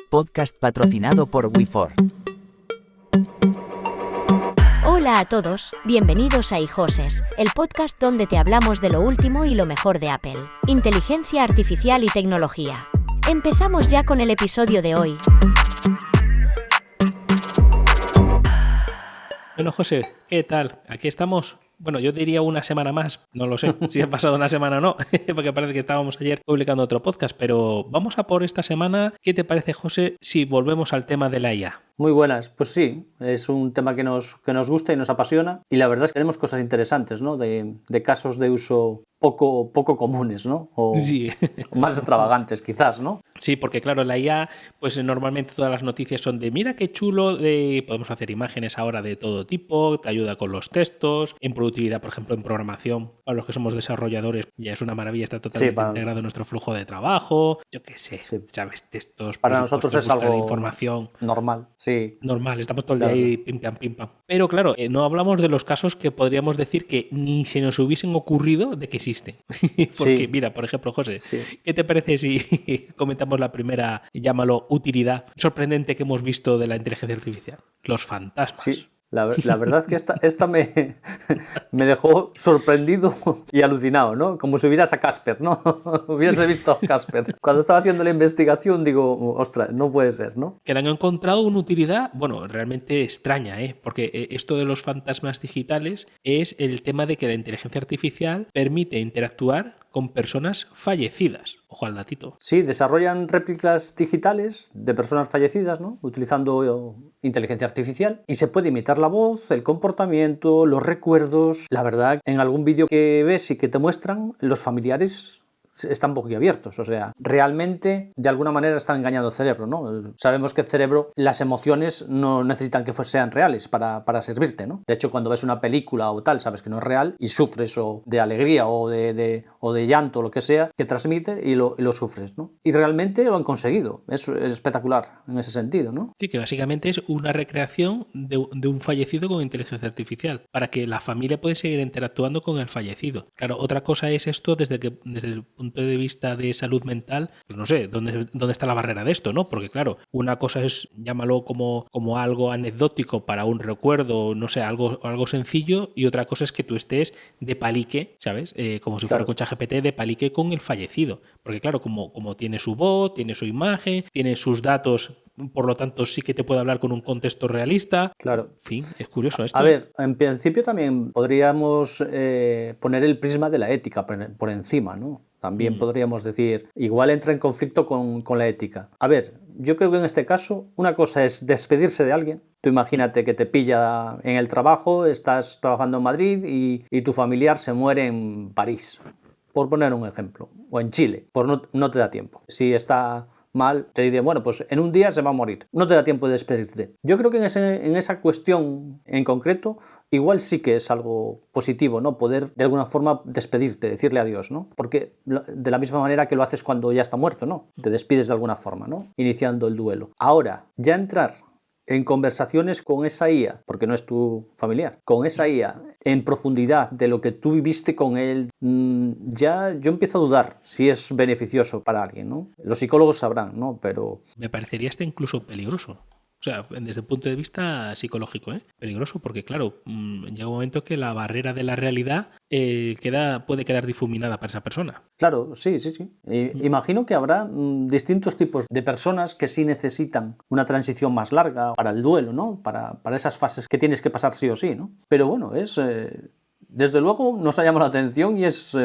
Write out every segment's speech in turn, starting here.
podcast patrocinado por WeFor. Hola a todos, bienvenidos a iJoses, el podcast donde te hablamos de lo último y lo mejor de Apple, inteligencia artificial y tecnología. Empezamos ya con el episodio de hoy. Bueno, José, ¿qué tal? Aquí estamos. Bueno, yo diría una semana más, no lo sé si ha pasado una semana o no, porque parece que estábamos ayer publicando otro podcast, pero vamos a por esta semana. ¿Qué te parece, José, si volvemos al tema de la IA? Muy buenas, pues sí, es un tema que nos gusta y nos apasiona, y la verdad es que tenemos cosas interesantes, ¿no? De casos de uso poco comunes, ¿no? O sí. más extravagantes quizás, ¿no? Sí, porque claro, la IA, pues normalmente todas las noticias son de mira qué chulo, podemos hacer imágenes ahora de todo tipo, te ayuda con los textos, en productividad, por ejemplo, en programación, para los que somos desarrolladores ya es una maravilla, está totalmente integrado en nuestro flujo de trabajo, yo qué sé, sabes, textos, para nosotros es algo información normal. Sí. Normal, estamos todo el día ahí pim pam. Pero claro, no hablamos de los casos que podríamos decir que ni se nos hubiesen ocurrido de que existen. Porque mira, por ejemplo, José, ¿qué te parece si comentamos la primera, llámalo, utilidad sorprendente que hemos visto de la inteligencia artificial? Los fantasmas. Sí. La verdad es que esta me dejó sorprendido y alucinado, ¿no? Como si hubieras a Casper, ¿no? Hubiese visto a Casper. Cuando estaba haciendo la investigación digo, ostras, no puede ser, ¿no? Que le han encontrado una utilidad, bueno, realmente extraña, ¿eh? Porque esto de los fantasmas digitales es el tema de que la inteligencia artificial permite interactuar con personas fallecidas. Ojo al datito. Sí, desarrollan réplicas digitales de personas fallecidas, ¿no? Utilizando inteligencia artificial, y se puede imitar la voz, el comportamiento, los recuerdos. La verdad, en algún vídeo que ves y que te muestran, los familiares están boquiabiertos, o sea, realmente de alguna manera están engañando el cerebro, ¿no? Sabemos que el cerebro, las emociones no necesitan que sean reales para servirte, ¿no? De hecho, cuando ves una película o tal, sabes que no es real y sufres o de alegría o de llanto, lo que sea, que transmite y lo sufres, ¿no? Y realmente lo han conseguido, es espectacular en ese sentido, ¿no? Sí, que básicamente es una recreación de un fallecido con inteligencia artificial, para que la familia pueda seguir interactuando con el fallecido. Claro, otra cosa es esto desde el punto de vista de salud mental, pues no sé, ¿dónde está la barrera de esto, no? Porque claro, una cosa es, llámalo como algo anecdótico para un recuerdo, no sé, algo sencillo, y otra cosa es que tú estés de palique, ¿sabes? Como si fuera con ChatGPT, de palique con el fallecido. Porque claro, como tiene su voz, tiene su imagen, tiene sus datos, por lo tanto sí que te puede hablar con un contexto realista. Claro. En fin, es curioso esto. A ver, en principio también podríamos poner el prisma de la ética por encima, ¿no? También podríamos decir, igual entra en conflicto con la ética. A ver, yo creo que en este caso una cosa es despedirse de alguien. Tú imagínate que te pilla en el trabajo, estás trabajando en Madrid y tu familiar se muere en París, por poner un ejemplo, o en Chile, pues no te da tiempo. Si está mal, te dicen, bueno, pues en un día se va a morir, no te da tiempo de despedirte. Yo creo que en esa cuestión en concreto igual sí que es algo positivo, ¿no? Poder de alguna forma despedirte, decirle adiós, ¿no? Porque de la misma manera que lo haces cuando ya está muerto, ¿no? Te despides de alguna forma, ¿no? Iniciando el duelo. Ahora, ya entrar en conversaciones con esa IA, porque no es tu familiar, con esa IA en profundidad de lo que tú viviste con él, ya yo empiezo a dudar si es beneficioso para alguien, ¿no? Los psicólogos sabrán, ¿no? Pero me parecería hasta incluso peligroso. O sea, desde el punto de vista psicológico, peligroso, porque claro, llega un momento que la barrera de la realidad puede quedar difuminada para esa persona. Claro, sí. Imagino que habrá distintos tipos de personas que sí necesitan una transición más larga para el duelo, ¿no? Para esas fases que tienes que pasar sí o sí, ¿no? Pero bueno, desde luego nos ha llamado la atención y es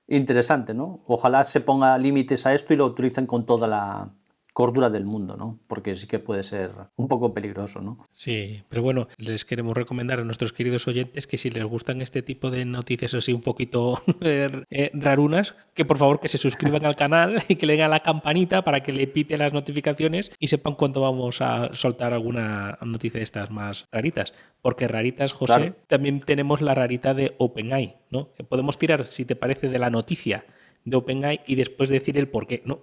interesante, ¿no? Ojalá se ponga límites a esto y lo utilicen con toda la cordura del mundo, ¿no? Porque sí que puede ser un poco peligroso, ¿no? Sí, pero bueno, les queremos recomendar a nuestros queridos oyentes que si les gustan este tipo de noticias así un poquito rarunas, que por favor que se suscriban al canal y que le den a la campanita para que le pite las notificaciones y sepan cuándo vamos a soltar alguna noticia de estas más raritas. Porque raritas, José, claro, también tenemos la rarita de OpenAI, ¿no? Que podemos tirar, si te parece, de la noticia de OpenAI y después decir el porqué, ¿no?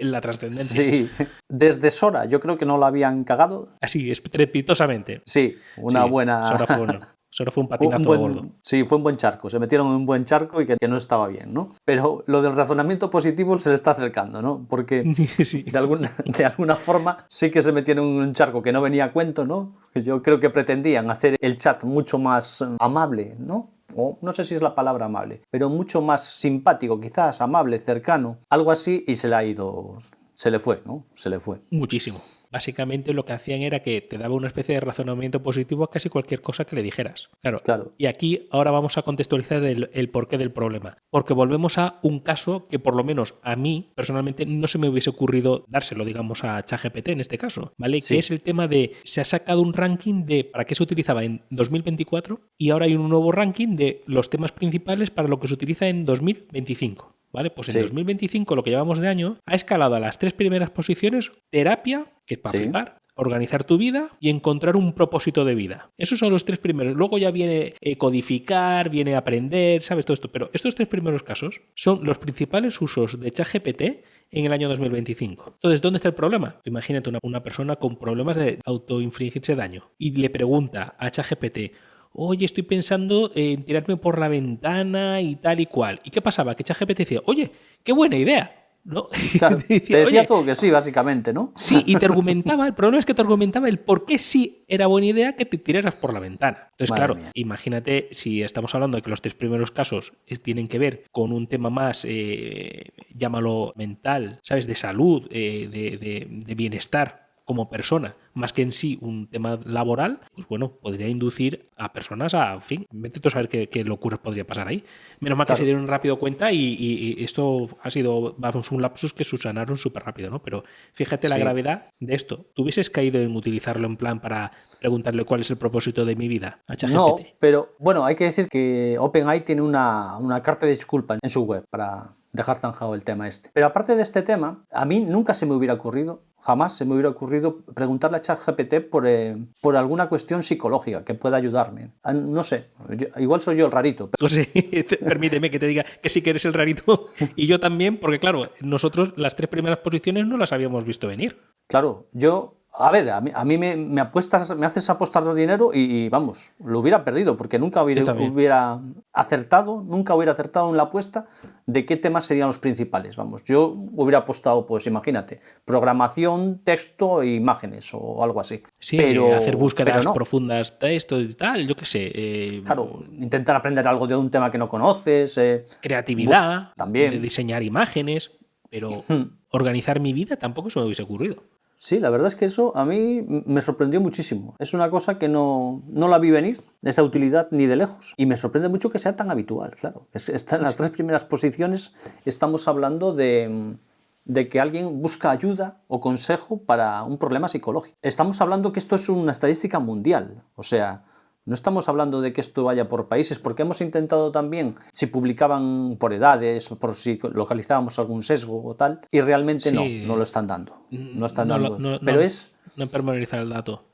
La trascendencia. Sí, desde Sora yo creo que no la habían cagado. Así, estrepitosamente. Sí, una buena... Sora fue uno. Solo fue un Un patinazo buen- gordo. sí, fue un buen charco. Se metieron en un buen charco y que no estaba bien, ¿no? Pero lo del razonamiento positivo se le está acercando, ¿no? Porque Sí. de alguna forma sí que se metieron en un charco que no venía a cuento, ¿no? Yo creo que pretendían hacer el chat mucho más amable, ¿no? O no sé si es la palabra amable, pero mucho más simpático, quizás, amable, cercano, algo así, y se le fue, ¿no? Se le fue. Muchísimo. Básicamente lo que hacían era que te daba una especie de razonamiento positivo a casi cualquier cosa que le dijeras. Claro. Y aquí ahora vamos a contextualizar el porqué del problema. Porque volvemos a un caso que por lo menos a mí personalmente no se me hubiese ocurrido dárselo, digamos, a ChatGPT en este caso, ¿vale? Sí. Que es el tema de, se ha sacado un ranking de para qué se utilizaba en 2024 y ahora hay un nuevo ranking de los temas principales para lo que se utiliza en 2025. ¿Vale? Pues Sí. en 2025, lo que llevamos de año, ha escalado a las 3 primeras posiciones terapia, que es para Sí. flipar, organizar tu vida y encontrar un propósito de vida. Esos son los 3 primeros. Luego ya viene codificar, viene aprender, ¿sabes? Todo esto. Pero estos 3 primeros casos son los principales usos de ChatGPT en el año 2025. Entonces, ¿dónde está el problema? Imagínate una persona con problemas de autoinfligirse daño y le pregunta a ChatGPT: oye, estoy pensando en tirarme por la ventana y tal y cual. ¿Y qué pasaba? Que ChatGPT decía: oye, qué buena idea, ¿no? Claro, Y te decía "Oye, todo que sí, básicamente, ¿no? sí", y te argumentaba, el problema es que te argumentaba el por qué sí era buena idea que te tiraras por la ventana. Entonces, Madre claro, mía. imagínate si estamos hablando de que los 3 primeros casos tienen que ver con un tema más, llámalo mental, ¿sabes? De salud, de bienestar como persona, más que en sí un tema laboral, pues bueno, podría inducir a personas a, en fin, vete tú a saber qué locuras podría pasar ahí. Menos mal que Claro. se dieron rápido cuenta y esto ha sido, vamos, un lapsus que subsanaron súper rápido, ¿no? Pero fíjate la Sí. gravedad de esto. ¿Tú hubieses caído en utilizarlo en plan para preguntarle cuál es el propósito de mi vida a ChatGPT? No, pero bueno, hay que decir que OpenAI tiene una carta de disculpa en su web para dejar zanjado el tema este. Pero aparte de este tema, a mí nunca se me hubiera ocurrido, jamás se me hubiera ocurrido preguntarle a ChatGPT por alguna cuestión psicológica que pueda ayudarme. No sé, igual soy yo el rarito. José, permíteme que te diga que sí que eres el rarito y yo también, porque claro, nosotros las 3 primeras posiciones no las habíamos visto venir. Claro, a mí me haces apostar dinero y vamos, lo hubiera perdido porque nunca Yo también. hubiera acertado en la apuesta de qué temas serían los principales. Vamos, yo hubiera apostado, pues imagínate, programación, texto e imágenes o algo así. Sí, pero hacer búsquedas pero no. profundas de esto y tal, yo qué sé. Claro, intentar aprender algo de un tema que no conoces. Creatividad, también. de diseñar imágenes, pero Hmm. organizar mi vida tampoco se me hubiese ocurrido. Sí, la verdad es que eso a mí me sorprendió muchísimo. Es una cosa que no la vi venir, esa utilidad ni de lejos. Y me sorprende mucho que sea tan habitual, claro. Está en las 3 primeras posiciones, estamos hablando de que alguien busca ayuda o consejo para un problema psicológico. Estamos hablando que esto es una estadística mundial, o sea, no estamos hablando de que esto vaya por países, porque hemos intentado también si publicaban por edades, por si localizábamos algún sesgo o tal, y realmente Sí. no lo están dando. No están No lo- dando. no- Pero no- es No pormenorizar el dato.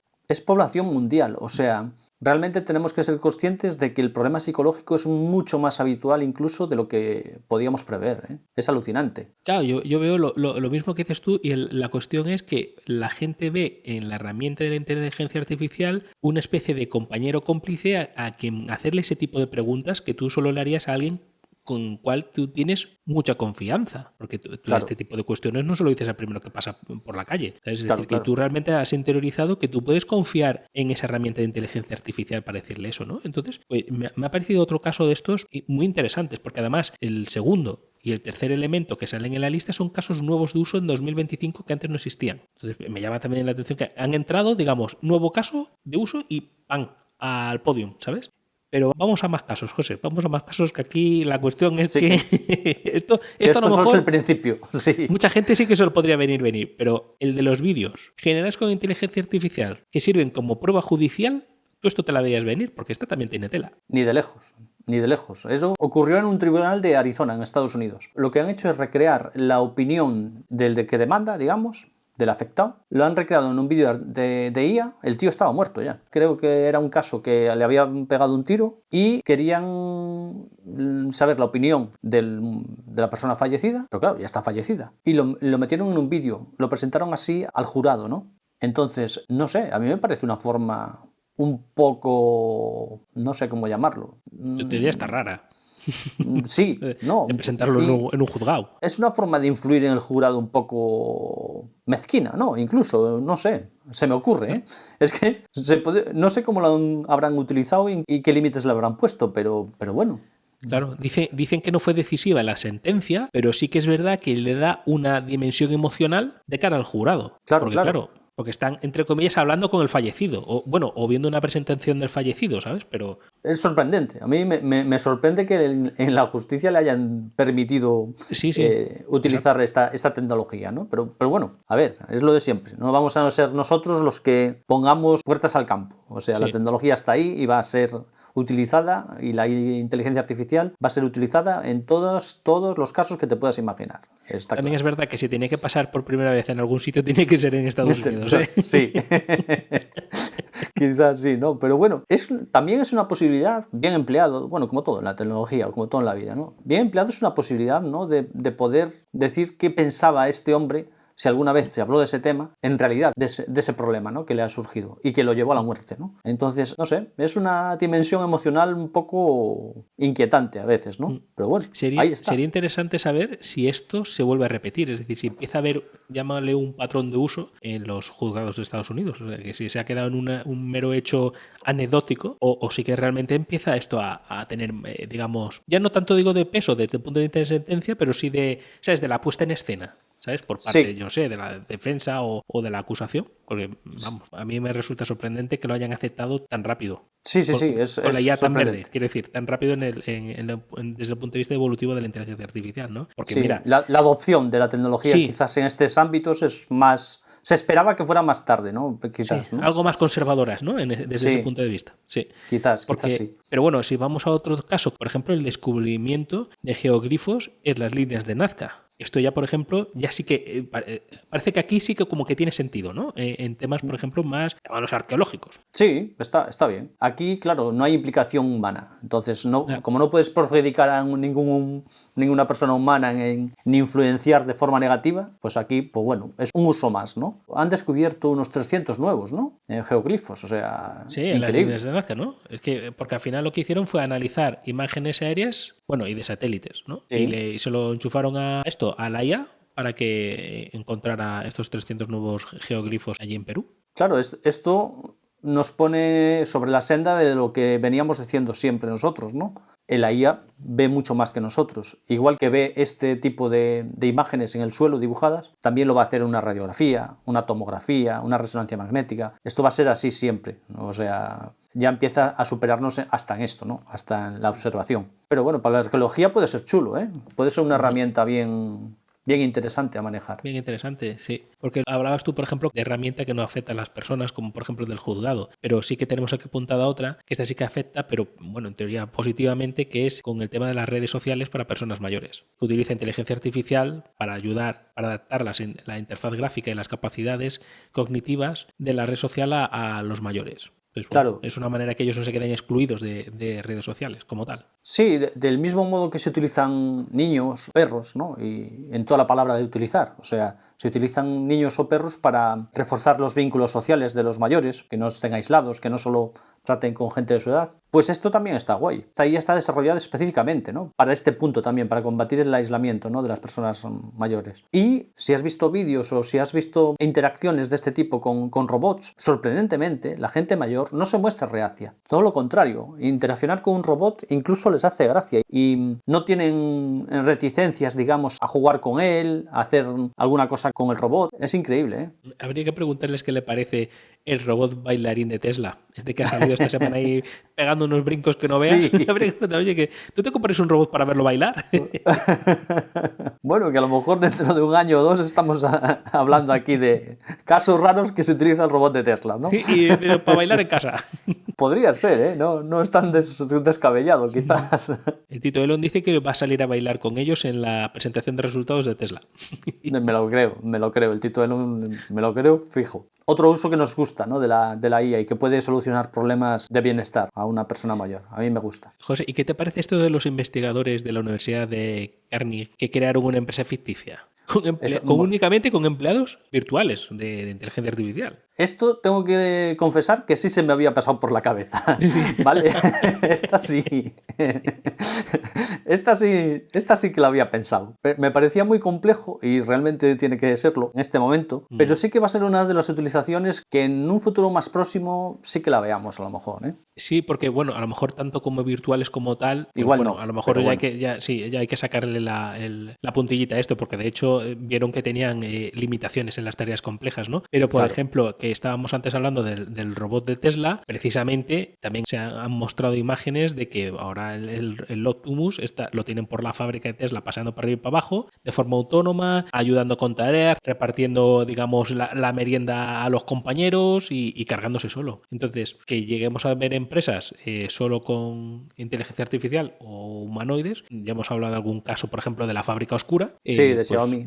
población mundial, o sea, realmente tenemos que ser conscientes de que el problema psicológico es mucho más habitual incluso de lo que podíamos prever, ¿eh? Es alucinante. Claro, yo veo lo mismo que dices tú y la cuestión es que la gente ve en la herramienta de la inteligencia artificial una especie de compañero cómplice a quien hacerle ese tipo de preguntas que tú solo le harías a alguien con el cual tú tienes mucha confianza, porque tú Claro. este tipo de cuestiones no se lo dices al primero que pasa por la calle, ¿sabes? Es Claro, decir, claro. que tú realmente has interiorizado que tú puedes confiar en esa herramienta de inteligencia artificial para decirle eso, ¿no? Entonces, pues, me ha parecido otro caso de estos muy interesantes, porque además el segundo y el tercer elemento que salen en la lista son casos nuevos de uso en 2025 que antes no existían. Entonces, me llama también la atención que han entrado, digamos, nuevo caso de uso y ¡pam!, al podium, ¿sabes? Pero vamos a más casos, José, vamos a más casos, que aquí la cuestión es Sí. que esto a lo solo es mejor el principio, sí. mucha gente sí que se lo podría venir, pero el de los vídeos generados con inteligencia artificial que sirven como prueba judicial, tú esto te la veías venir, porque esta también tiene tela. Ni de lejos, ni de lejos. Eso ocurrió en un tribunal de Arizona, en Estados Unidos. Lo que han hecho es recrear la opinión del de que demanda, digamos, del afectado. Lo han recreado en un vídeo de IA. El tío estaba muerto ya. Creo que era un caso que le habían pegado un tiro y querían saber la opinión de la persona fallecida. Pero claro, ya está fallecida. Y lo metieron en un vídeo. Lo presentaron así al jurado, ¿no? Entonces, no sé, a mí me parece una un poco, no sé cómo llamarlo. Tu idea está rara. Sí, no. De presentarlo en un juzgado. Es una forma de influir en el jurado un poco mezquina, ¿no? Incluso, no sé, se me ocurre, ¿eh? Es que no sé cómo lo habrán utilizado y qué límites le habrán puesto, pero bueno. Claro, dicen que no fue decisiva la sentencia, pero sí que es verdad que le da una dimensión emocional de cara al jurado. Claro, claro. Porque están, entre comillas, hablando con el fallecido, o viendo una presentación del fallecido, ¿sabes? Pero es sorprendente. A mí me sorprende que en la justicia le hayan permitido utilizar esta tecnología, ¿no? Pero bueno, a ver, es lo de siempre. No vamos a ser nosotros los que pongamos puertas al campo. O sea, la tecnología está ahí y va a ser utilizada, y la inteligencia artificial va a ser utilizada en todos los casos que te puedas imaginar. También es verdad que si tiene que pasar por primera vez en algún sitio, tiene que ser en Estados Unidos, ¿eh? Sí. Quizás sí, ¿no? Pero bueno, también es una posibilidad bien empleado, bueno, como todo en la tecnología o como todo en la vida, ¿no? Bien empleado es una posibilidad, ¿no? De poder decir qué pensaba este hombre, si alguna vez se habló de ese tema, en realidad de ese problema, ¿no? Que le ha surgido y que lo llevó a la muerte, ¿no? Entonces, no sé, es una dimensión emocional un poco inquietante a veces, ¿no? Pero bueno, ahí está. Sería interesante saber si esto se vuelve a repetir, es decir, si empieza a haber, llámale, un patrón de uso en los juzgados de Estados Unidos, o sea, que si se ha quedado en un mero hecho anecdótico o si que realmente empieza esto a tener, digamos, ya no tanto digo de peso desde el punto de vista de sentencia, pero sí de, ¿sabes?, de la puesta en escena, ¿sabes? Por parte, yo sé, de la defensa o de la acusación. Porque, vamos, a mí me resulta sorprendente que lo hayan aceptado tan rápido. Sí. Con la IA tan verde, quiero decir, tan rápido desde el punto de vista evolutivo de la inteligencia artificial, ¿no? Porque mira, la adopción de la tecnología quizás en estos ámbitos es más... Se esperaba que fuera más tarde, ¿no? Quizás, ¿no? Algo más conservadoras, ¿no? Desde ese punto de vista. Sí. Quizás sí. Pero bueno, si vamos a otro caso, por ejemplo, el descubrimiento de geoglifos en las líneas de Nazca. Esto ya, por ejemplo, ya sí que parece que aquí sí que como que tiene sentido, ¿no? En temas, por ejemplo, más llamados arqueológicos. Sí, está bien. Aquí, claro, no hay implicación humana. Entonces, como no puedes perjudicar a ninguna persona humana ni influenciar de forma negativa, pues aquí, pues bueno, es un uso más, ¿no? Han descubierto unos 300 nuevos, ¿no? Geoglifos, o sea, sí, en las líneas de Nazca, ¿no? Es que, porque al final lo que hicieron fue analizar imágenes aéreas, bueno, y de satélites, ¿no? Sí. Y se lo enchufaron a la IA para que encontrara estos 300 nuevos geoglifos allí en Perú. Claro, esto nos pone sobre la senda de lo que veníamos diciendo siempre nosotros, ¿no? La IA ve mucho más que nosotros. Igual que ve este tipo de imágenes en el suelo dibujadas, también lo va a hacer una radiografía, una tomografía, una resonancia magnética. Esto va a ser así siempre, ¿no? O sea, ya empieza a superarnos hasta en esto, ¿no? Hasta en la observación. Pero bueno, para la arqueología puede ser chulo, ¿eh? Puede ser una herramienta bien interesante a manejar. Bien interesante, sí. Porque hablabas tú, por ejemplo, de herramienta que no afecta a las personas, como por ejemplo del juzgado. Pero sí que tenemos aquí apuntada otra, que esta sí que afecta, pero bueno, en teoría positivamente, que es con el tema de las redes sociales para personas mayores. Que utiliza inteligencia artificial para ayudar, para adaptar la interfaz gráfica y las capacidades cognitivas de la red social a los mayores. Pues bueno, claro. Es una manera que ellos no se queden excluidos de redes sociales como tal. Sí, del mismo modo que se utilizan niños, perros, ¿no? Y en toda la palabra de utilizar. O sea, se utilizan niños o perros para reforzar los vínculos sociales de los mayores, que no estén aislados, que no solo traten con gente de su edad. Pues esto también está guay. Ahí está desarrollado específicamente, ¿no? Para este punto también, para combatir el aislamiento, ¿no? De las personas mayores. Y si has visto vídeos o si has visto interacciones de este tipo con robots, sorprendentemente, la gente mayor no se muestra reacia. Todo lo contrario, interaccionar con un robot incluso les hace gracia y no tienen reticencias, digamos, a jugar con él, a hacer alguna cosa con el robot. Es increíble, ¿eh? Habría que preguntarles qué le parece el robot bailarín de Tesla, este que ha salido esta semana ahí pegando unos brincos que no veas. Sí. Habría que preguntar, oye, que ¿tú te compras un robot para verlo bailar? Bueno, que a lo mejor dentro de un año o dos estamos hablando aquí de casos raros que se utiliza el robot de Tesla, ¿no? Y para bailar en casa. Podría ser, ¿eh? No es tan descabellado, quizás. El Tito Elon dice que va a salir a bailar con ellos en la presentación de resultados de Tesla. Me lo creo. El Tito Elon me lo creo fijo. Otro uso que nos gusta, ¿no? de la IA y que puede solucionar problemas de bienestar a una persona mayor. A mí me gusta. José, ¿y qué te parece esto de los investigadores de la Universidad de Carnegie que crearon una empresa ficticia? Únicamente con empleados virtuales de inteligencia artificial. Esto tengo que confesar que sí se me había pasado por la cabeza, ¿vale? Esta sí. Esta sí que la había pensado. Me parecía muy complejo y realmente tiene que serlo en este momento, pero sí que va a ser una de las utilizaciones que en un futuro más próximo sí que la veamos a lo mejor, ¿eh? Sí, porque bueno, a lo mejor tanto como virtuales como tal, pues, igual bueno, no, a lo mejor pero ya, bueno. ya hay que sacarle la puntillita a esto, porque de hecho vieron que tenían limitaciones en las tareas complejas, ¿no? Pero por Claro. ejemplo, que estábamos antes hablando del robot de Tesla, precisamente también se han mostrado imágenes de que ahora el Optimus lo tienen por la fábrica de Tesla pasando para arriba y para abajo, de forma autónoma, ayudando con tareas, repartiendo, digamos, la merienda a los compañeros y cargándose solo. Entonces, que lleguemos a ver empresas solo con inteligencia artificial o humanoides, ya hemos hablado de algún caso, por ejemplo, de la fábrica oscura. Sí, de Xiaomi.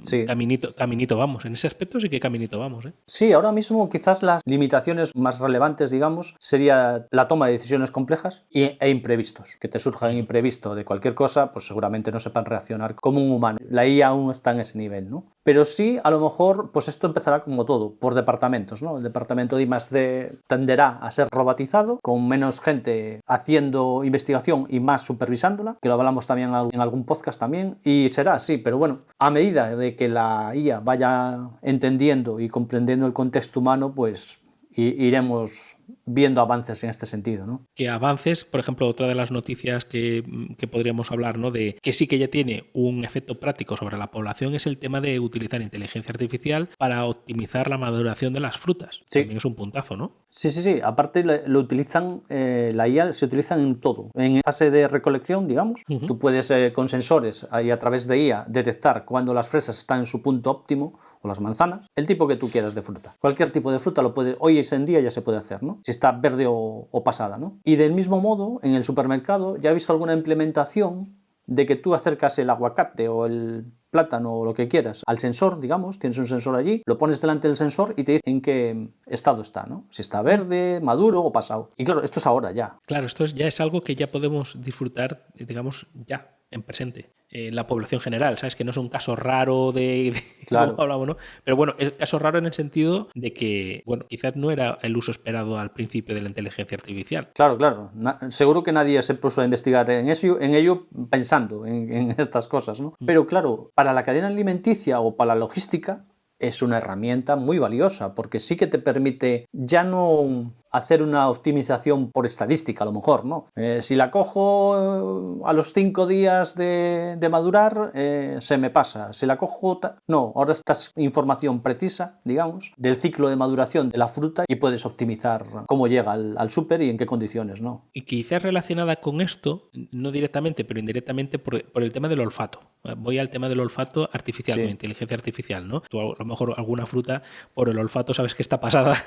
Sí. Caminito vamos. En ese aspecto sí que caminito vamos, ¿eh? Sí, ahora mismo quizás las limitaciones más relevantes, digamos, sería la toma de decisiones complejas e imprevistos. Que te surjan imprevisto de cualquier cosa, pues seguramente no sepan reaccionar como un humano. La IA aún está en ese nivel, ¿no? Pero sí, a lo mejor, pues esto empezará como todo, por departamentos, ¿no? El departamento de I+D tenderá a ser robotizado, con menos gente haciendo investigación y más supervisándola, que lo hablamos también en algún podcast también, y será así, pero bueno, a medida de que la IA vaya entendiendo y comprendiendo el contexto humano, pues iremos viendo avances en este sentido, ¿no? Que avances, por ejemplo, otra de las noticias que podríamos hablar, ¿no? De que sí que ya tiene un efecto práctico sobre la población es el tema de utilizar inteligencia artificial para optimizar la maduración de las frutas. Sí. También es un puntazo, ¿no? Sí. Aparte lo utilizan, la IA se utiliza en todo. En fase de recolección, digamos, tú puedes con sensores y a través de IA detectar cuando las fresas están en su punto óptimo o las manzanas, el tipo que tú quieras de fruta. Cualquier tipo de fruta lo puede, hoy en día ya se puede hacer, ¿no? Si está verde o pasada, ¿no? Y del mismo modo, en el supermercado ya he visto alguna implementación de que tú acercas el aguacate o el plátano o lo que quieras al sensor, digamos, tienes un sensor allí, lo pones delante del sensor y te dice en qué estado está, ¿no? Si está verde, maduro o pasado. Y claro, esto es ahora ya. Claro, esto ya es algo que ya podemos disfrutar, digamos, ya, en presente. La población general, ¿sabes? Que no es un caso raro de claro. como hablamos, ¿no? Pero bueno, es caso raro en el sentido de que, bueno, quizás no era el uso esperado al principio de la inteligencia artificial. Claro. Seguro que nadie se puso a investigar en ello pensando en estas cosas, ¿no? Pero claro, para la cadena alimenticia o para la logística es una herramienta muy valiosa porque sí que te permite ya no hacer una optimización por estadística, a lo mejor, ¿no? Si la cojo a los 5 días de madurar, se me pasa. Si la cojo... No, ahora estás información precisa, digamos, del ciclo de maduración de la fruta y puedes optimizar cómo llega al súper y en qué condiciones, ¿no? Y quizás relacionada con esto, no directamente, pero indirectamente, por el tema del olfato. Voy al tema del olfato artificial, Sí. con inteligencia artificial, ¿no? Tú a lo mejor alguna fruta, por el olfato sabes que está pasada.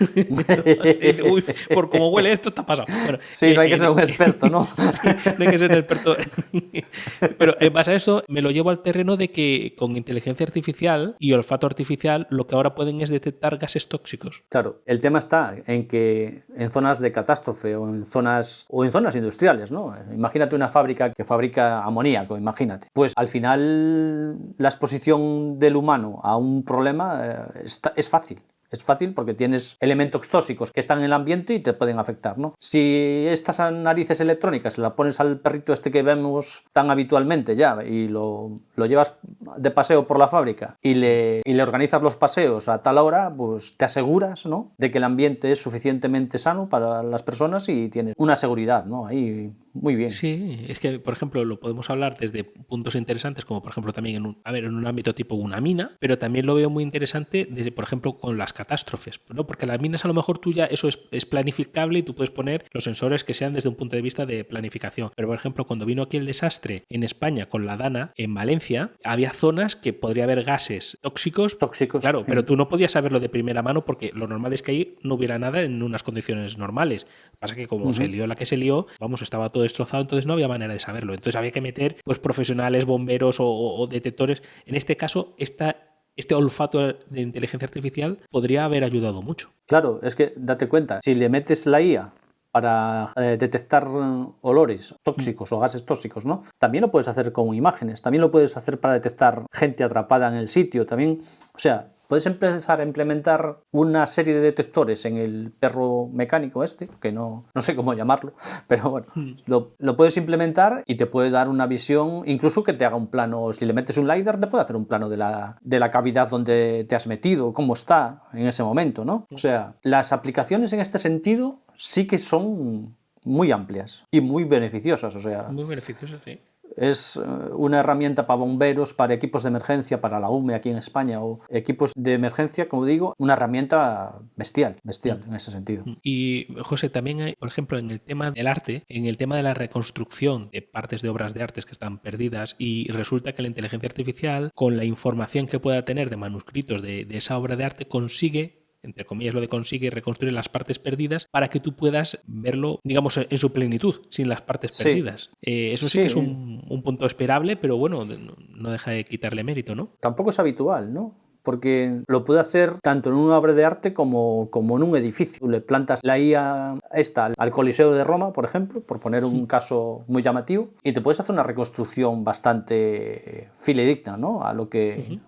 Uy, por cómo huele esto está pasado. Bueno, sí, no hay que ser un experto, ¿no? No hay que ser un experto. Pero en base a eso me lo llevo al terreno de que con inteligencia artificial y olfato artificial lo que ahora pueden es detectar gases tóxicos. Claro, el tema está en que en zonas de catástrofe o en zonas industriales, ¿no? Imagínate una fábrica que fabrica amoníaco, imagínate. Pues al final la exposición del humano a un problema es fácil. Es fácil porque tienes elementos tóxicos que están en el ambiente y te pueden afectar, ¿no? Si estas narices electrónicas se las pones al perrito este que vemos tan habitualmente ya y lo llevas de paseo por la fábrica y le organizas los paseos a tal hora, pues te aseguras, ¿no?, de que el ambiente es suficientemente sano para las personas y tienes una seguridad, ¿no? Ahí muy bien. Sí, es que, por ejemplo, lo podemos hablar desde puntos interesantes, como por ejemplo también en un ámbito tipo una mina, pero también lo veo muy interesante desde, por ejemplo, con las catástrofes, ¿no? Porque las minas a lo mejor tú ya eso es planificable y tú puedes poner los sensores que sean desde un punto de vista de planificación. Pero, por ejemplo, cuando vino aquí el desastre en España con la Dana, en Valencia, había zonas que podría haber gases tóxicos. Claro, pero tú no podías saberlo de primera mano porque lo normal es que ahí no hubiera nada en unas condiciones normales. Pasa que como se lió la que se lió, vamos, estaba todo destrozado, entonces no había manera de saberlo. Entonces había que meter pues profesionales, bomberos o detectores. En este caso, este olfato de inteligencia artificial podría haber ayudado mucho. Claro, es que date cuenta, si le metes la IA para detectar olores tóxicos o gases tóxicos, ¿no? También lo puedes hacer con imágenes, también lo puedes hacer para detectar gente atrapada en el sitio, también, o sea, puedes empezar a implementar una serie de detectores en el perro mecánico que no sé cómo llamarlo, pero bueno, lo puedes implementar y te puede dar una visión, incluso que te haga un plano. Si le metes un LiDAR, te puede hacer un plano de la cavidad donde te has metido, cómo está en ese momento, ¿no? O sea, las aplicaciones en este sentido sí que son muy amplias y muy beneficiosas, o sea... Muy beneficiosas, sí. Es una herramienta para bomberos, para equipos de emergencia, para la UME aquí en España o equipos de emergencia, como digo, una herramienta bestial en ese sentido. Y José, también hay, por ejemplo, en el tema del arte, en el tema de la reconstrucción de partes de obras de arte que están perdidas, y resulta que la inteligencia artificial, con la información que pueda tener de manuscritos de esa obra de arte, consigue, entre comillas lo de consigue, reconstruir las partes perdidas para que tú puedas verlo, digamos, en su plenitud, sin las partes perdidas. Eso sí que es un punto esperable, pero bueno, no deja de quitarle mérito, ¿no? Tampoco es habitual, ¿no? Porque lo puede hacer tanto en una obra de arte como en un edificio. Tú le plantas la IA al Coliseo de Roma, por ejemplo, por poner un caso muy llamativo, y te puedes hacer una reconstrucción bastante fidedigna, ¿no? A lo que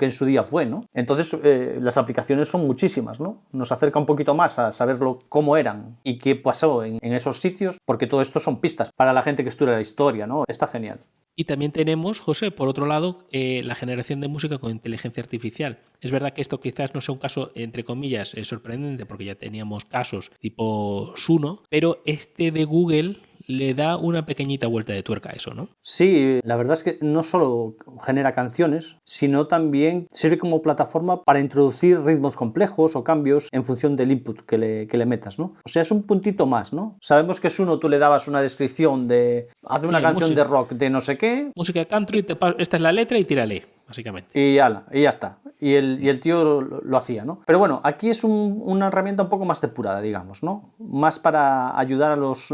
en su día fue, ¿no? Entonces, las aplicaciones son muchísimas, ¿no? Nos acerca un poquito más a saberlo cómo eran y qué pasó en esos sitios, porque todo esto son pistas para la gente que estudia la historia, ¿no? Está genial. Y también tenemos, José, por otro lado, la generación de música con inteligencia artificial. Es verdad que esto quizás no sea un caso, entre comillas, sorprendente, porque ya teníamos casos tipo Suno, pero este de Google le da una pequeñita vuelta de tuerca a eso, ¿no? Sí, la verdad es que no solo genera canciones, sino también sirve como plataforma para introducir ritmos complejos o cambios en función del input que le metas, ¿no? O sea, es un puntito más, ¿no? Sabemos que Suno tú le dabas una descripción de haz una canción de rock de no sé qué. Música country, esta es la letra y tírale, básicamente. Y ya está. Y el tío lo hacía, ¿no? Pero bueno, aquí es una herramienta un poco más depurada, digamos, ¿no? Más para ayudar a los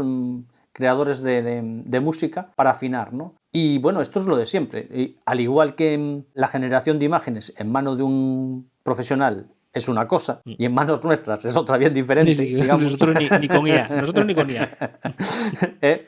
creadores de música para afinar, ¿no? Y bueno, esto es lo de siempre. Y al igual que la generación de imágenes en manos de un profesional es una cosa y en manos nuestras es otra bien diferente. Sí, digamos. Nosotros ni con IA.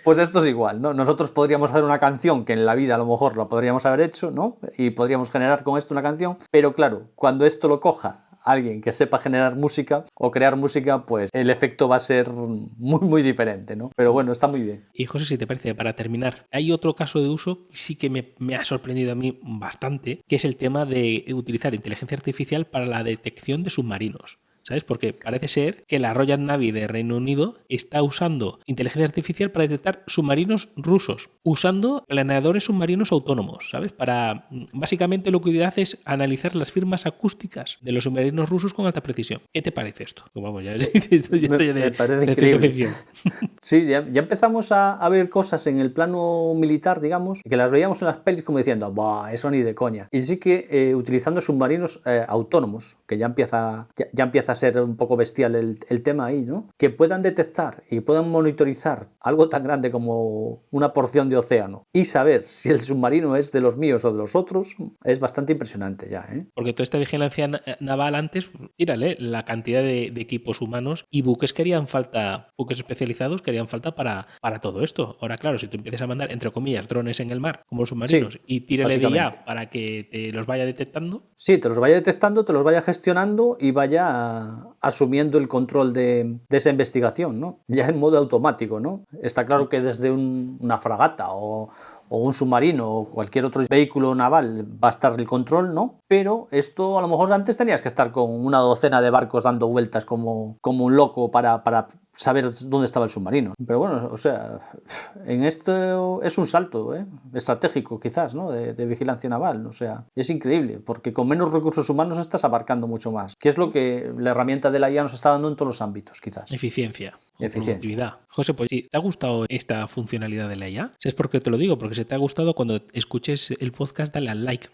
Pues esto es igual, ¿no? Nosotros podríamos hacer una canción que en la vida a lo mejor la podríamos haber hecho, ¿no? Y podríamos generar con esto una canción, pero claro, cuando esto lo coja alguien que sepa generar música o crear música, pues el efecto va a ser muy, muy diferente, ¿no? Pero bueno, está muy bien. Y José, si te parece, para terminar, hay otro caso de uso que sí que me ha sorprendido a mí bastante, que es el tema de utilizar inteligencia artificial para la detección de submarinos. ¿Sabes? Porque parece ser que la Royal Navy de Reino Unido está usando inteligencia artificial para detectar submarinos rusos, usando planeadores submarinos autónomos, ¿sabes? Básicamente lo que hace es analizar las firmas acústicas de los submarinos rusos con alta precisión. ¿Qué te parece esto? Vamos, ya me parece increíble. Sí, ya empezamos a ver cosas en el plano militar, digamos, que las veíamos en las pelis como diciendo, ¡buah! Eso ni de coña. Y sí que utilizando submarinos autónomos, que ya empieza a ser un poco bestial el tema ahí, ¿no? Que puedan detectar y puedan monitorizar algo tan grande como una porción de océano y saber si el submarino es de los míos o de los otros es bastante impresionante ya, ¿eh? Porque toda esta vigilancia naval antes, tírale, la cantidad de equipos humanos y buques especializados que harían falta para todo esto. Ahora, claro, si tú empiezas a mandar, entre comillas, drones en el mar como submarinos, sí, y tírale de ya para que te los vaya detectando. Sí, te los vaya detectando, te los vaya gestionando y vaya asumiendo el control de esa investigación, ¿no? Ya en modo automático, ¿no? Está claro que desde una fragata o un submarino o cualquier otro vehículo naval va a estar el control, ¿no? Pero esto a lo mejor antes tenías que estar con una docena de barcos dando vueltas como un loco para saber dónde estaba el submarino. Pero bueno, o sea, en esto es un salto estratégico quizás, ¿no? De vigilancia naval, o sea, es increíble, porque con menos recursos humanos estás abarcando mucho más, que es lo que la herramienta de la IA nos está dando en todos los ámbitos, quizás. Eficiencia. Productividad. José, pues si te ha gustado esta funcionalidad de la IA, ¿sabes por qué te lo digo? Porque si te ha gustado, cuando escuches el podcast, dale al like.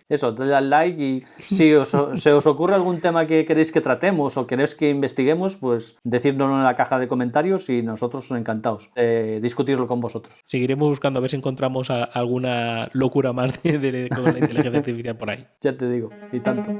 Eso, dale al like y si se os ocurre algún tema que queréis que tratemos o queréis que investiguemos, pues decídnoslo en la caja de comentarios y nosotros encantados de discutirlo con vosotros. Seguiremos buscando a ver si encontramos alguna locura más con la inteligencia artificial por ahí. Ya te digo, y tanto.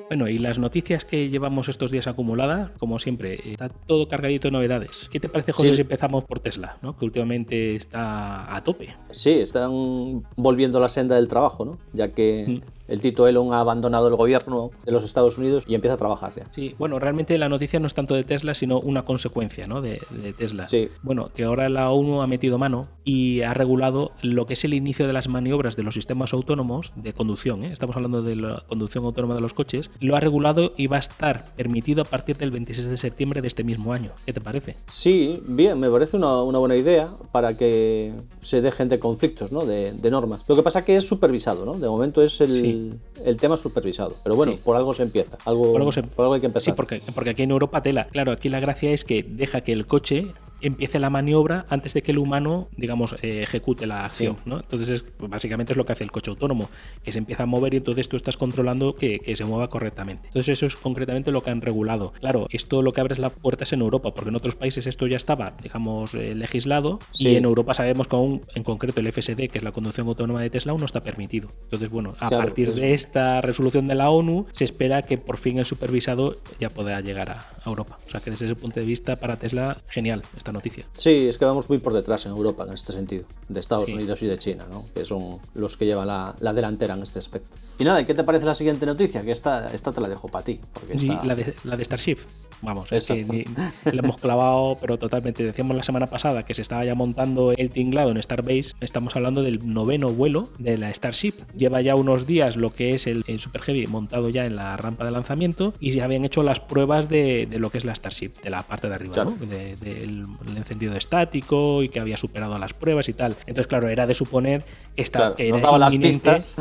Bueno, y las las noticias que llevamos estos días acumuladas, como siempre, está todo cargadito de novedades. ¿Qué te parece, José, si empezamos por Tesla, ¿no? Que últimamente está a tope? Sí, están volviendo a la senda del trabajo, ¿no? Ya que el Tito Elon ha abandonado el gobierno de los Estados Unidos y empieza a trabajar ya. Sí, bueno, realmente la noticia no es tanto de Tesla, sino una consecuencia, ¿no? de Tesla. Sí. Bueno, que ahora la ONU ha metido mano y ha regulado lo que es el inicio de las maniobras de los sistemas autónomos de conducción, ¿eh? Estamos hablando de la conducción autónoma de los coches. Lo ha regulado y va a estar permitido a partir del 26 de septiembre de este mismo año. ¿Qué te parece? Sí, bien, me parece una buena idea para que se dejen de conflictos, ¿no? de normas. Lo que pasa que es supervisado, ¿no? De momento es el tema supervisado. Pero bueno, Sí. por algo se empieza. Por algo hay que empezar. Sí, porque aquí en Europa tela. Claro, aquí la gracia es que deja que el coche empiece la maniobra antes de que el humano, digamos, ejecute la acción, ¿no? Entonces, básicamente es lo que hace el coche autónomo, que se empieza a mover y entonces tú estás controlando que se mueva correctamente. Entonces, eso es concretamente lo que han regulado. Claro, esto lo que abre es la puerta es en Europa, porque en otros países esto ya estaba, digamos, legislado, Sí. y en Europa sabemos que aún, en concreto, el FSD, que es la conducción autónoma de Tesla, aún no está permitido. Entonces, bueno, a Claro, partir de esta resolución de la ONU, se espera que por fin el supervisado ya pueda llegar a Europa. O sea, que desde ese punto de vista, para Tesla, genial esta noticia. Sí, es que vamos muy por detrás en Europa en este sentido, de Estados Sí. Unidos y de China, ¿no? Que son los que llevan la delantera en este aspecto. Y nada, ¿qué te parece la siguiente noticia? Que esta te la dejo para ti. Porque Sí, esta... la de Starship. Vamos, es que Exacto. le hemos clavado, pero totalmente. Decíamos la semana pasada que se estaba ya montando el tinglado en Starbase. Estamos hablando del 9º vuelo de la Starship. Lleva ya unos días lo que es el Super Heavy montado ya en la rampa de lanzamiento y se habían hecho las pruebas de lo que es la Starship, de la parte de arriba, Claro. ¿no? Del encendido estático y que había superado las pruebas y tal. Entonces, claro, era de suponer que, Claro, que nos era daba las inminente, pistas.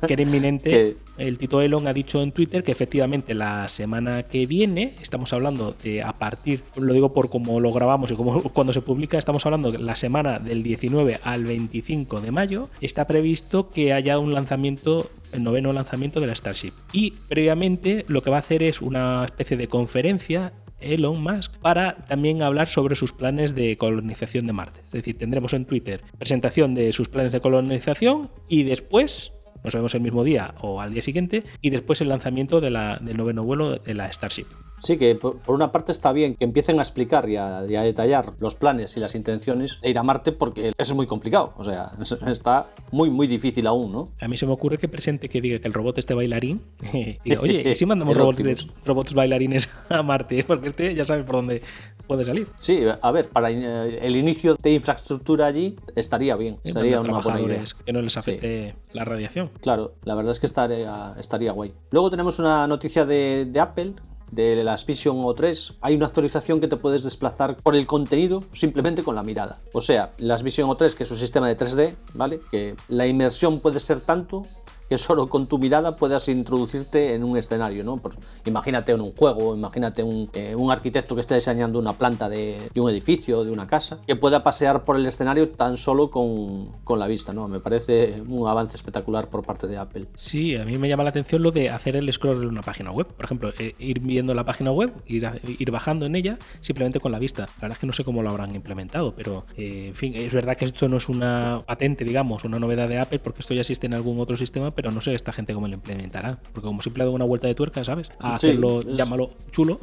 que era inminente. Que- El Tito Elon ha dicho en Twitter que efectivamente la semana que viene, estamos hablando de a partir, lo digo por cómo lo grabamos y como cuando se publica, estamos hablando de la semana del 19 al 25 de mayo, está previsto que haya un lanzamiento, el 9º lanzamiento de la Starship. Y previamente lo que va a hacer es una especie de conferencia Elon Musk para también hablar sobre sus planes de colonización de Marte. Es decir, tendremos en Twitter presentación de sus planes de colonización y después, no sabemos el mismo día o al día siguiente, y después el lanzamiento del 9º vuelo de la Starship. Sí, que por una parte está bien que empiecen a explicar y a detallar los planes y las intenciones de ir a Marte, porque es muy complicado. O sea, está muy difícil aún, ¿no? A mí se me ocurre que presente que diga que el robot este bailarín, diga, oye, ¿y si mandamos El robots bailarines a Marte? Porque este ya sabe por dónde puede salir. Sí, a ver, para el inicio de infraestructura allí estaría bien, sería una buena idea. Que no les afecte la radiación. Claro, la verdad es que estaría guay. Luego tenemos una noticia de Apple, de las Vision O3. Hay una actualización que te puedes desplazar por el contenido simplemente con la mirada. O sea, las Vision O3, que es un sistema de 3D, ¿vale? Que la inmersión puede ser tanto que solo con tu mirada puedas introducirte en un escenario, ¿no? Imagínate en un juego, imagínate un arquitecto que esté diseñando una planta de un edificio, de una casa, que pueda pasear por el escenario tan solo con la vista, ¿no? Me parece un avance espectacular por parte de Apple. Sí, a mí me llama la atención lo de hacer el scroll en una página web. Por ejemplo, ir viendo la página web, ir bajando en ella simplemente con la vista. La verdad es que no sé cómo lo habrán implementado, pero en fin, es verdad que esto no es una patente, digamos, una novedad de Apple, porque esto ya existe en algún otro sistema, pero no sé esta gente cómo lo implementará, porque como siempre ha dado una vuelta de tuerca, ¿sabes? A hacerlo, Sí, llámalo chulo,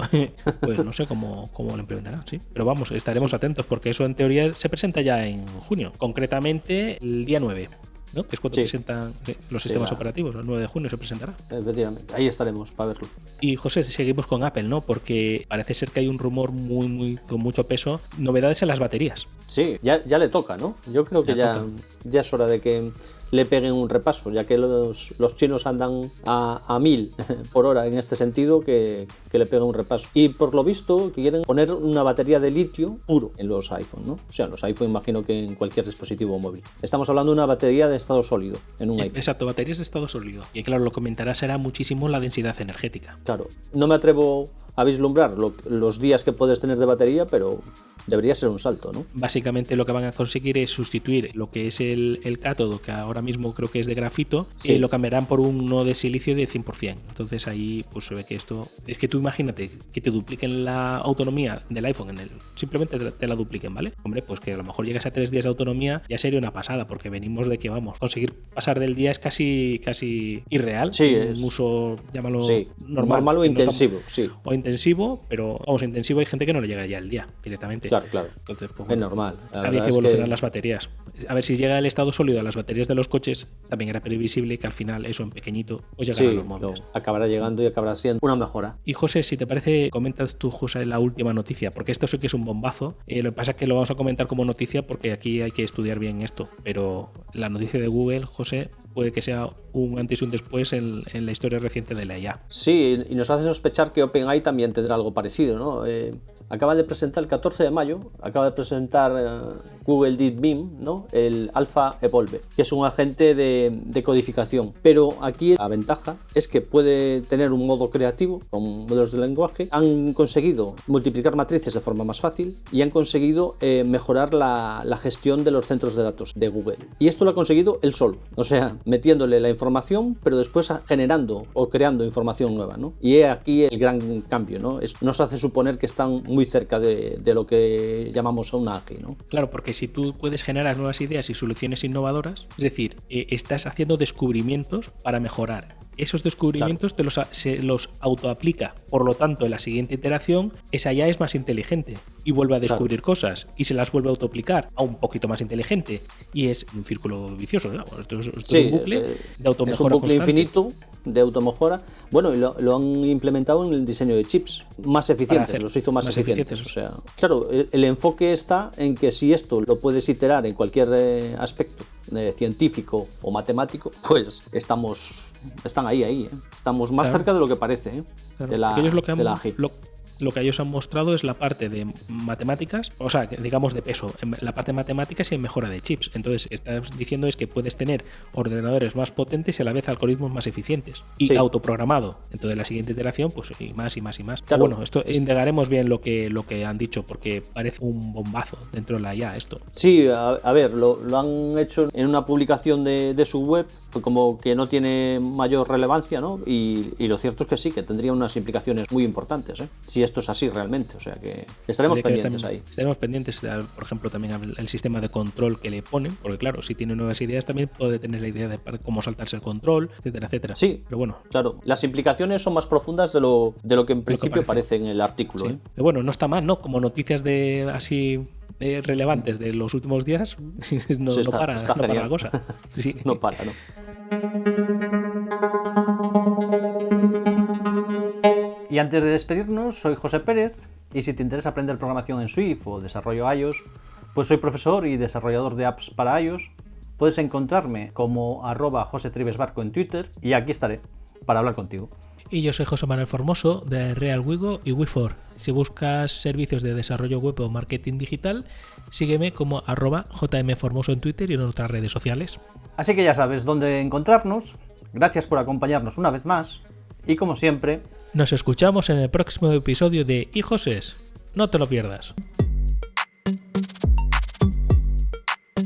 pues no sé cómo lo implementará, sí. Pero vamos, estaremos atentos, porque eso en teoría se presenta ya en junio, concretamente el día 9. ¿No? Que es cuando Sí. presentan los sistemas operativos, el 9 de junio se presentará. Efectivamente, ahí estaremos para verlo. Y José, seguimos con Apple, ¿no? Porque parece ser que hay un rumor muy con mucho peso, novedades en las baterías. Sí, ya le toca, ¿no? Yo creo que ya es hora de que le peguen un repaso, ya que los chinos andan a 1000 por hora en este sentido, que le peguen un repaso. Y por lo visto quieren poner una batería de litio puro en los iPhone, ¿no? O sea, en los iPhone imagino que en cualquier dispositivo móvil. Estamos hablando de una batería de estado sólido en un iPhone. Exacto, baterías de estado sólido. Y claro, lo comentará será muchísimo la densidad energética. Claro, no me atrevo a vislumbrar los días que puedes tener de batería, pero debería ser un salto, ¿no? Básicamente lo que van a conseguir es sustituir lo que es el cátodo, que ahora mismo creo que es de grafito, Sí. lo cambiarán por uno de silicio de 100%. Entonces ahí pues se ve que esto... Es que tú imagínate que te dupliquen la autonomía del iPhone, simplemente te la dupliquen, ¿vale? Hombre, pues que a lo mejor llegas a 3 días de autonomía ya sería una pasada, porque venimos de que, vamos, conseguir pasar del día es casi irreal. Sí, un uso, llámalo Sí, normal. normal o que no está- intensivo, sí. O intensivo, pero vamos, intensivo hay gente que no le llega ya el día directamente. Claro. Entonces, pues, Es bueno, normal. La había verdad que es evolucionar las baterías. A ver, si llega el estado sólido a las baterías de los coches, también era previsible que al final eso en pequeñito pues llegará a Sí, los móviles. acabará llegando y acabará siendo una mejora. Y José, si te parece, comentas tú, José, la última noticia, porque esto sí que es un bombazo. Lo que pasa es que lo vamos a comentar como noticia porque aquí hay que estudiar bien esto. Pero la noticia de Google, José, puede que sea un antes y un después en la historia reciente de la IA. Sí, y nos hace sospechar que OpenAI también tendrá algo parecido, ¿no? Acaba de presentar el 14 de mayo, Google Deep Beam, ¿no? El Alpha Evolve, que es un agente de codificación. Pero aquí la ventaja es que puede tener un modo creativo con modelos de lenguaje. Han conseguido multiplicar matrices de forma más fácil y han conseguido mejorar la gestión de los centros de datos de Google. Y esto lo ha conseguido él solo, o sea, metiéndole la información, pero después generando o creando información nueva, ¿no? Y he aquí el gran cambio, ¿no? Nos hace suponer que están muy cerca de lo que llamamos una AGI, ¿no? Claro, porque si tú puedes generar nuevas ideas y soluciones innovadoras, es decir, estás haciendo descubrimientos para mejorar. Esos descubrimientos se los autoaplica. Por lo tanto, en la siguiente iteración, esa ya es más inteligente y vuelve a descubrir cosas y se las vuelve a autoaplicar a un poquito más inteligente. Y es un círculo vicioso, ¿no? Esto es un bucle de automejora es un bucle constante. infinito de automejora. Bueno, y lo han implementado en el diseño de chips más eficientes, los hizo más eficientes. O sea, claro, el enfoque está en que si esto lo puedes iterar en cualquier aspecto científico o matemático, pues están ahí, ¿eh? Estamos más cerca de lo que parece, ¿eh? Claro, de la AGI. Lo que ellos han mostrado es la parte de matemáticas, o sea, digamos de peso, la parte de matemáticas y en mejora de chips. Entonces, estás diciendo es que puedes tener ordenadores más potentes y a la vez algoritmos más eficientes y autoprogramado. Entonces, la siguiente iteración, pues y más. Claro, bueno, esto indagaremos bien lo que han dicho, porque parece un bombazo dentro de la IA esto. Sí, a ver, lo han hecho en una publicación de su web, como que no tiene mayor relevancia, ¿no? Y lo cierto es que sí, que tendría unas implicaciones muy importantes, ¿eh? Si esto es así realmente, o sea que estaremos pendientes ahí. Estaremos pendientes, por ejemplo, también el sistema de control que le ponen, porque claro, si tiene nuevas ideas también puede tener la idea de cómo saltarse el control, etcétera, etcétera. Sí, pero bueno. Claro, las implicaciones son más profundas de lo que en principio parece en el artículo. Sí. Pero bueno, no está mal, ¿no? Como noticias de así relevantes de los últimos días, no para la cosa. Sí. No para, ¿no? Y antes de despedirnos, soy José Pérez, y si te interesa aprender programación en Swift o desarrollo iOS, pues soy profesor y desarrollador de apps para iOS. Puedes encontrarme como @josetribesbarco en Twitter, y aquí estaré para hablar contigo. Y yo soy José Manuel Formoso de RealWigo y WeFor. Si buscas servicios de desarrollo web o marketing digital, sígueme como @jmformoso en Twitter y en otras redes sociales. Así que ya sabes dónde encontrarnos. Gracias por acompañarnos una vez más. Y como siempre, nos escuchamos en el próximo episodio de iJoses. No te lo pierdas.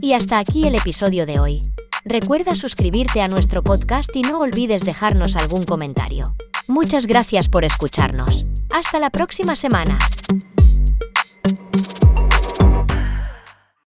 Y hasta aquí el episodio de hoy. Recuerda suscribirte a nuestro podcast y no olvides dejarnos algún comentario. Muchas gracias por escucharnos. Hasta la próxima semana.